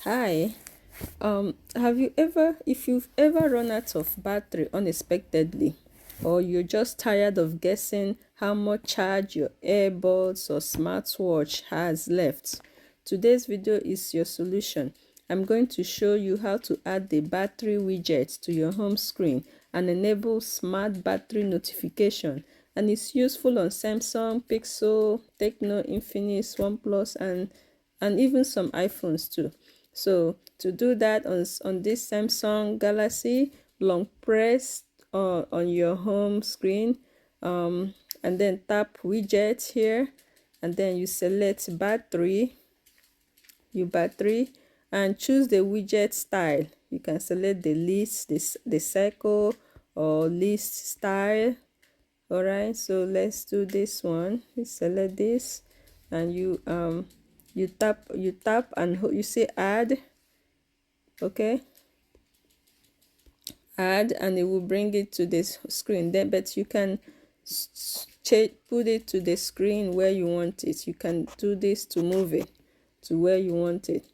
Hi. If you've ever run out of battery unexpectedly, or you're just tired of guessing how much charge your earbuds or smartwatch has left, today's video is your solution. I'm going to show you how to add the battery widget to your home screen and enable smart battery notification. And it's useful on Samsung, Pixel, Tecno, Infinix, OnePlus, and even some iPhones too. So to do that on this Samsung Galaxy, long press on your home screen, and then tap widget here, and then you select battery, and choose the widget style. You can select the list, the circle, or list style. All right, so let's do this one. You select this, and you tap and you say add. Okay, add, and it will bring it to this screen there, but you can put it to the screen where you want it. You can do this to move it to where you want it.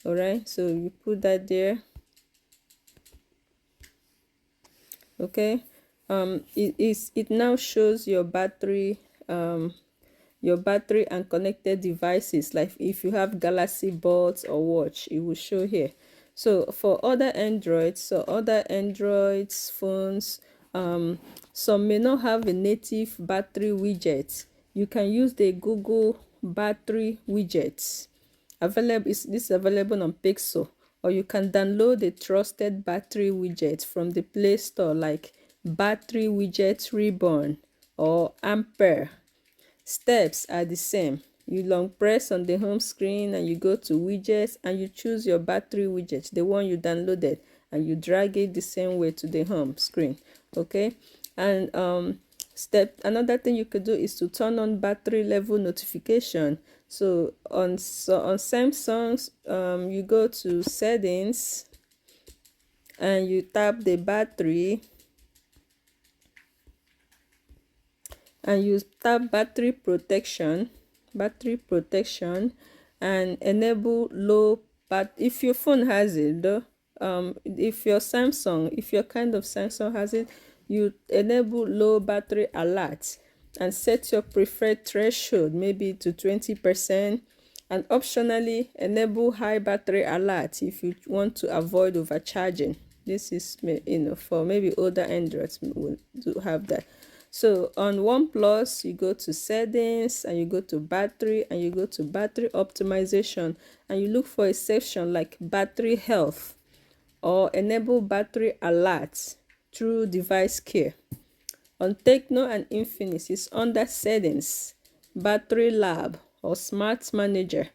All right, so you put that there. Okay, it now shows your battery and connected devices. Like if you have Galaxy Buds or watch, it will show here. So for other Androids, phones, some may not have a native battery widget. You can use the Google battery widgets. This is available on Pixel, or you can download the trusted battery widget from the Play Store, like Battery Widget Reborn or Ampere. Steps are the same. You long press on the home screen and you go to widgets and you choose your battery widget, the one you downloaded, and you drag it the same way to the home screen. Okay, and another thing you could do is to turn on battery level notification. So on Samsung's, you go to settings and you tap the battery, and you tap battery protection, and enable low. But if your phone has it though, if your kind of Samsung has it, you enable low battery alert and set your preferred threshold maybe to 20%, and optionally enable high battery alert if you want to avoid overcharging. This is, for maybe older Androids will do have that. So on OnePlus, you go to settings and you go to battery and you go to battery optimization, and you look for a section like battery health or enable battery alerts through device care. On Tecno and Infinix, it's under settings, battery lab, or smart manager.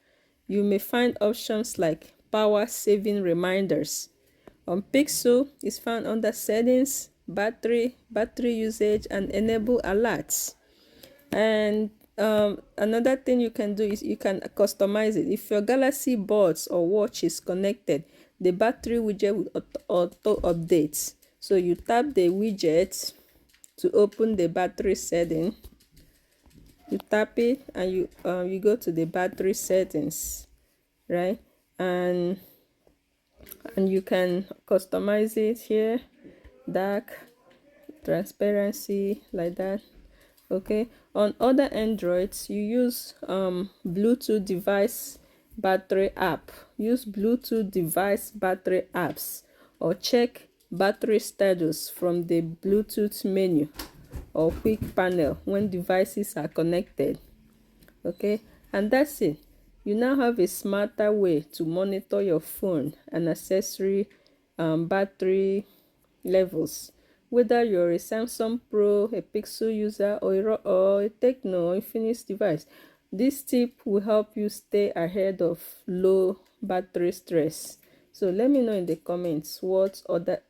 You may find options like power saving reminders. On Pixel, it's found under settings, battery usage, and enable alerts. And another thing you can do is you can customize it. If your Galaxy Buds or watch is connected, the battery widget will auto update. So you tap the widget to open the battery setting. You tap it and you go to the battery settings, right? And you can customize it here, dark, transparency, like that. Okay, on other Androids, you use Bluetooth device battery app. Use Bluetooth device battery apps, or check battery status from the Bluetooth menu or quick panel when devices are connected. Okay, and that's it. You now have a smarter way to monitor your phone and accessory battery levels. Whether you're a Samsung Pro, a Pixel user, or a Tecno or Infinix device, this tip will help you stay ahead of low battery stress. So let me know in the comments what other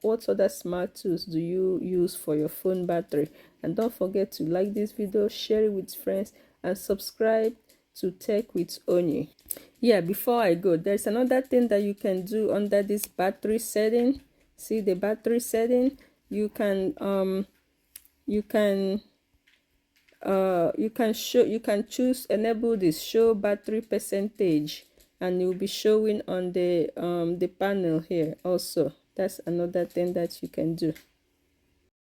smart tools do you use for your phone battery. And don't forget to like this video, share it with friends, and subscribe to Tech with Onyi. Yeah, before I go, there's another thing that you can do under this battery setting. See the battery setting? You can choose enable this show battery percentage and it will be showing on the panel here also. That's another thing that you can do.